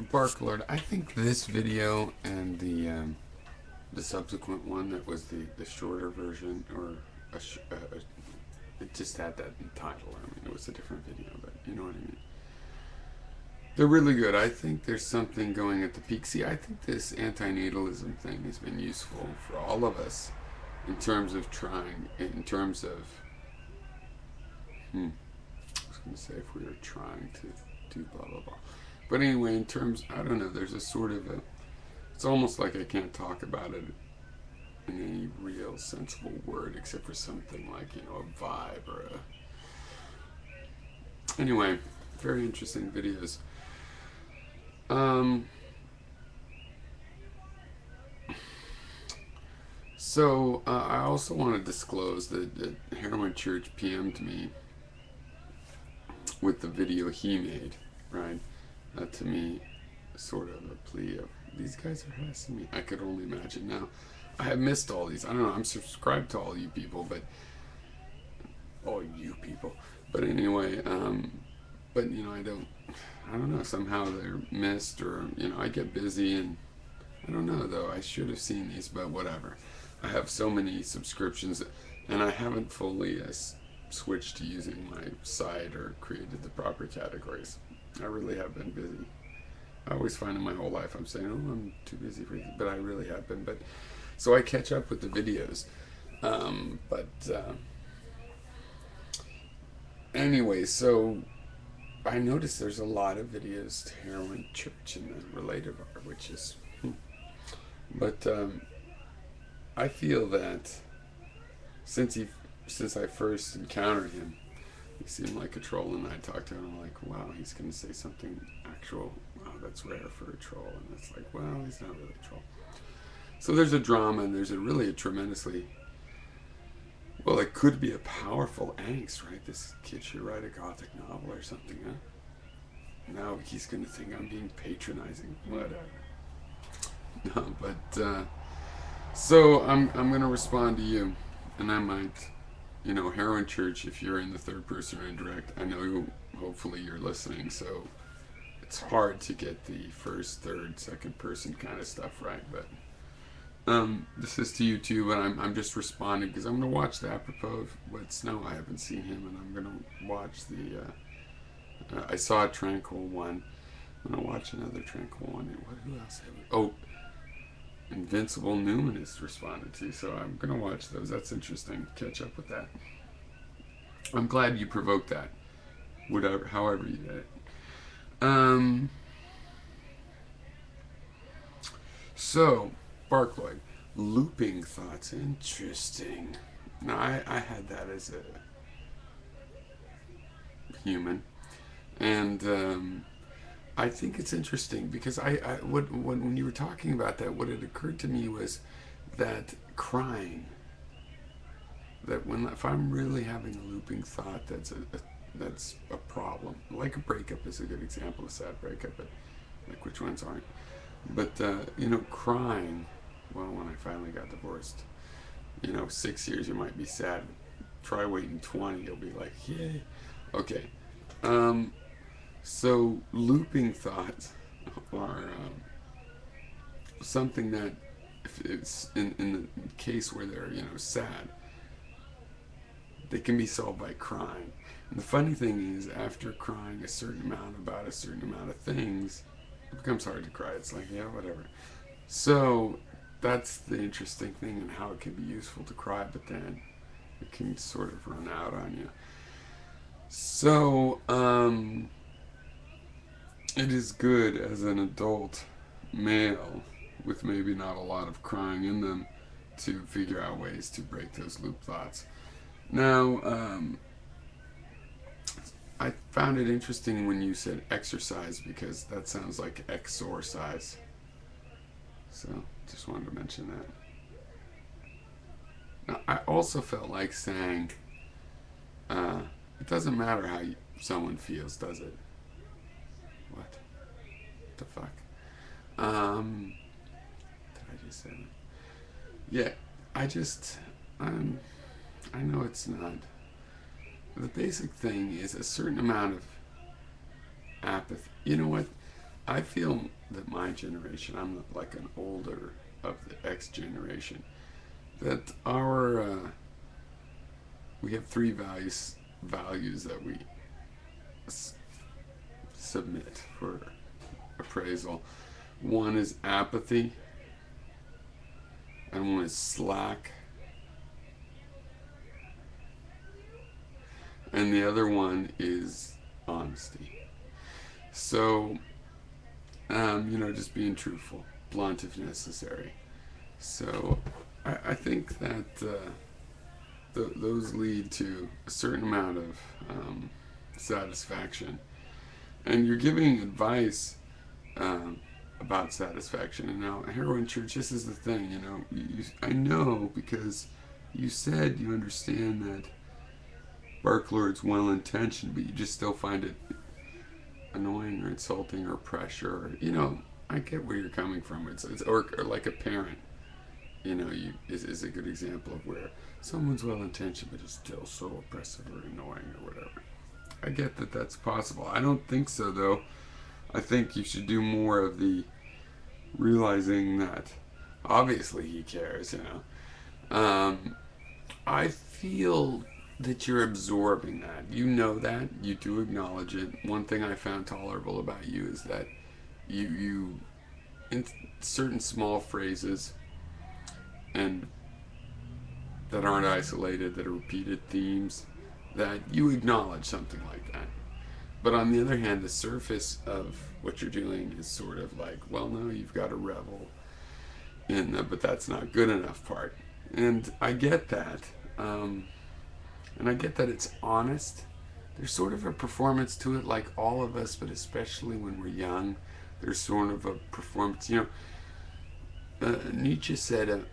Barklord, I think this video and the subsequent one that was the shorter version, or it just had that title. I mean, it was a different video, but you know what I mean. They're really good. I think there's something going at the peak. See, I think this antinatalism thing has been useful for all of us in terms of trying, in terms of, I was going to say if we were trying to do blah, blah, blah. But anyway, in terms, I don't know, there's a sort of a, it's almost like I can't talk about it in any real sensible word except for something like, you know, a vibe or a, anyway, very interesting videos. So I also want to disclose that HeroinChurch PM'd me with the video he made, right? To me, sort of a plea of, these guys are harassing me. I could only imagine. Now, I have missed all these. I don't know, I'm subscribed to all you people, but all you people. But anyway, but you know, I don't know, somehow they're missed, or you know, I get busy, and I don't know though, I should have seen these, but whatever. I have so many subscriptions, and I haven't fully switched to using my site or created the proper categories. I really have been busy. I always find in my whole life I'm saying, oh, I'm too busy for it, but I really have been. But so I catch up with the videos. Anyway, so I noticed there's a lot of videos to HeroinChurch and the related art, which is, but I feel that since I first encountered him, he seemed like a troll, and I talked to him, I'm like, wow, he's going to say something actual. Wow, that's rare for a troll. And it's like, well, he's not really a troll. So there's a drama, and there's really a tremendously, well, it could be a powerful angst, right? This kid should write a gothic novel or something, huh? Now he's going to think I'm being patronizing. Whatever. No, but, so I'm going to respond to you, and I might, you know, HeroinChurch, if you're in the third person or indirect, I know hopefully you're listening, so it's hard to get the first, third, second person kind of stuff right, but this is to you too, but I'm just responding because I'm going to watch the apropos of Wet Snow. I haven't seen him, and I'm going to watch the, I saw a Tranquil one. I'm going to watch another Tranquil one. Who else have we? Oh, Invincible Newman is responded to, so I'm going to watch those. That's interesting. Catch up with that. I'm glad you provoked that. Whatever, however you did it. So, Barklord, looping thoughts. Interesting. Now, I had that as a human. And I think it's interesting because when you were talking about that, what had occurred to me was that crying, that if I'm really having a looping thought, that's a problem. Like a breakup is a good example, a sad breakup, but like which ones aren't? But you know, crying. Well, when I finally got divorced, you know, 6 years you might be sad. Try waiting 20, you'll be like, yay. Okay. So looping thoughts are something that, if it's in the case where they're, you know, sad, they can be solved by crying. And the funny thing is, after crying a certain amount about a certain amount of things, it becomes hard to cry. It's like, yeah, whatever. So that's the interesting thing, and how it can be useful to cry, but then it can sort of run out on you. So it is good as an adult male with maybe not a lot of crying in them to figure out ways to break those loop thoughts. Now, I found it interesting when you said exercise, because that sounds like exorcise. So, just wanted to mention that. Now, I also felt like saying, it doesn't matter how someone feels, does it? What the fuck? Did I just say that? Yeah, I know it's not. The basic thing is a certain amount of apathy. You know what? I feel that my generation, I'm like an older of the X generation, that we have three values that we s- submit for appraisal. One is apathy, and one is slack, and the other one is honesty. So, just being truthful, blunt if necessary. So, I think that those lead to a certain amount of satisfaction. And you're giving advice um, about satisfaction. And now, HeroinChurch, this is the thing, I know because you said you understand that Barklord's well intentioned, but you just still find it annoying or insulting or pressure. I get where you're coming from. It's or like a parent. Is a good example of where someone's well intentioned but is still so oppressive or annoying or whatever. I get that that's possible. I don't think so though. I think you should do more of the realizing that obviously he cares. I feel that you're absorbing that. You know that. You do acknowledge it. One thing I found tolerable about you is that you in certain small phrases and that aren't isolated, that are repeated themes, that you acknowledge something like that. But on the other hand, the surface of what you're doing is sort of like, well, no, you've got to revel in the, but that's not good enough part. And I get that. And I get that it's honest. There's sort of a performance to it, like all of us, but especially when we're young. There's sort of a performance. Nietzsche said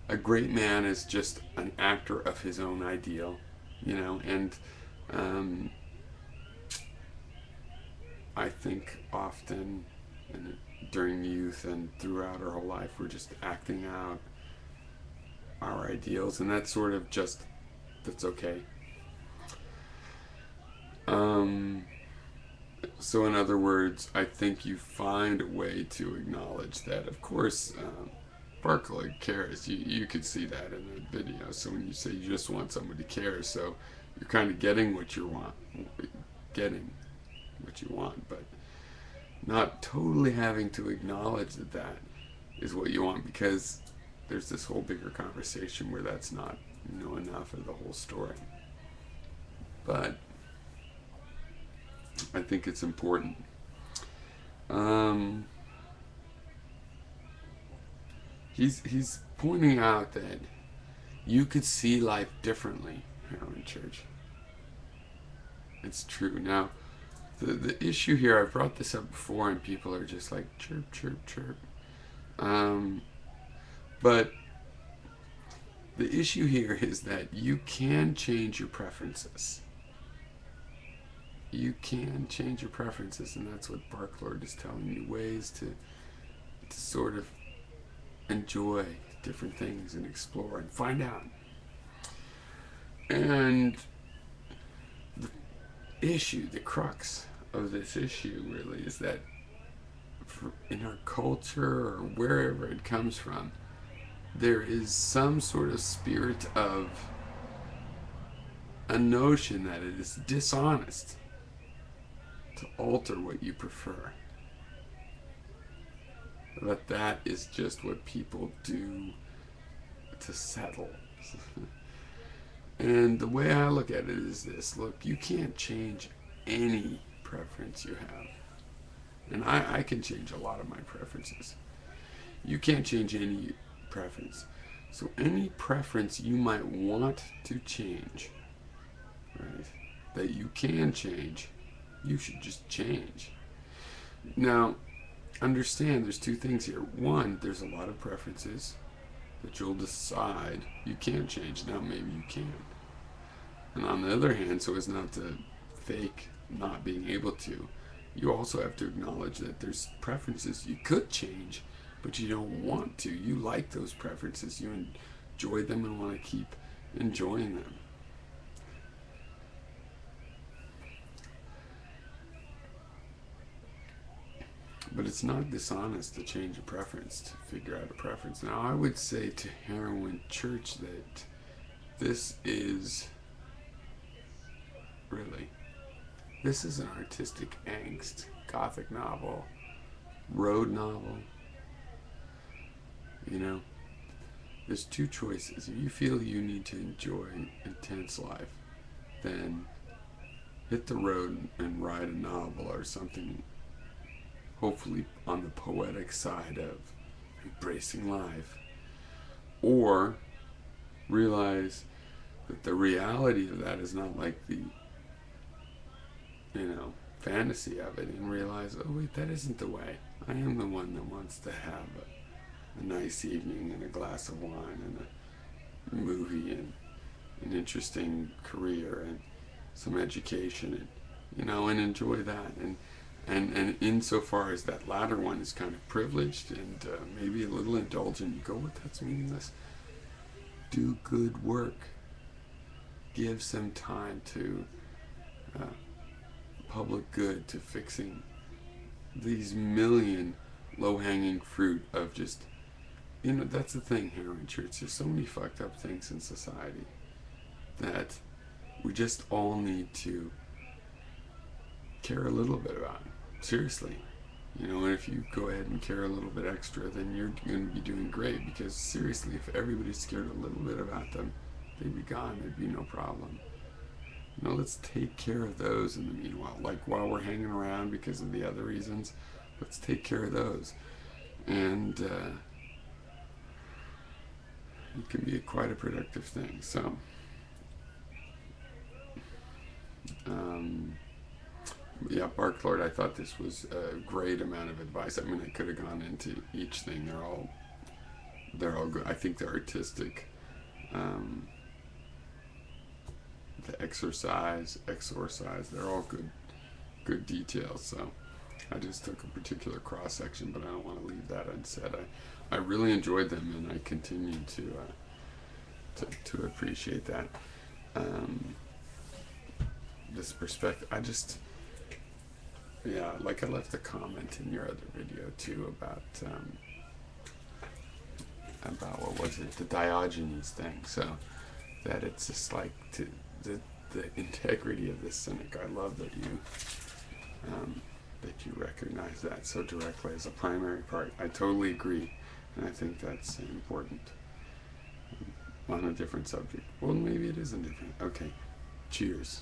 a great man is just an actor of his own ideal, and I think often during youth and throughout our whole life, we're just acting out our ideals, and that's sort of that's okay. So in other words, I think you find a way to acknowledge that, of course, Barklord cares. You could see that in the video. So when you say you just want someone to care, so you're kind of getting what you want, but not totally having to acknowledge that is what you want, because there's this whole bigger conversation where that's not enough of the whole story. But I think it's important. He's pointing out that you could see life differently here in church. It's true. Now, the issue here, I've brought this up before, and people are just like, chirp, chirp, chirp. But the issue here is that you can change your preferences. You can change your preferences, and that's what Barklord is telling you, ways to sort of enjoy different things and explore and find out. And the crux of this issue really is that in our culture or wherever it comes from, there is some sort of spirit of a notion that it is dishonest to alter what you prefer. That is just what people do to settle. And the way I look at it is this: look, you can't change any preference you have. And I can change a lot of my preferences. You can't change any preference. So any preference you might want to change, right, that you can change, you should just change. Now, understand there's two things here. One, there's a lot of preferences that you'll decide you can't change. Now maybe you can. And on the other hand, so as not to fake not being able to, you also have to acknowledge that there's preferences you could change, but you don't want to. You like those preferences. You enjoy them and want to keep enjoying them. But it's not dishonest to change a preference, to figure out a preference. Now, I would say to HeroinChurch that this is really, this is an artistic angst, gothic novel, road novel. You know, there's two choices. If you feel you need to enjoy intense life, then hit the road and write a novel or something, hopefully on the poetic side of embracing life. Or realize that the reality of that is not like the, fantasy of it, and realize, oh wait, that isn't the way. I am the one that wants to have a nice evening and a glass of wine and a movie and an interesting career and some education, and enjoy that. And insofar as that latter one is kind of privileged and maybe a little indulgent, you go, well, that's meaningless. Do good work. Give some time to public good, to fixing these million low-hanging fruit of just, that's the thing, HeroinChurch. There's so many fucked up things in society that we just all need to care a little bit about. Seriously. And if you go ahead and care a little bit extra, then you're going to be doing great, because seriously, if everybody cared a little bit about them, they'd be gone. There'd be no problem. Let's take care of those in the meanwhile. Like while we're hanging around because of the other reasons, let's take care of those. And it can be quite a productive thing. So, yeah, Barklord, I thought this was a great amount of advice. I mean, I could have gone into each thing. They're all good. I think the artistic, the exorcise, they're all good details. So I just took a particular cross section, but I don't want to leave that unsaid. I really enjoyed them, and I continue to appreciate that. This perspective, like I left a comment in your other video too about what was it, the Diogenes thing. So that it's just like the integrity of this cynic. I love that you recognize that so directly as a primary part. I totally agree, and I think that's important. On a different subject. Well, maybe it isn't different. Okay, cheers.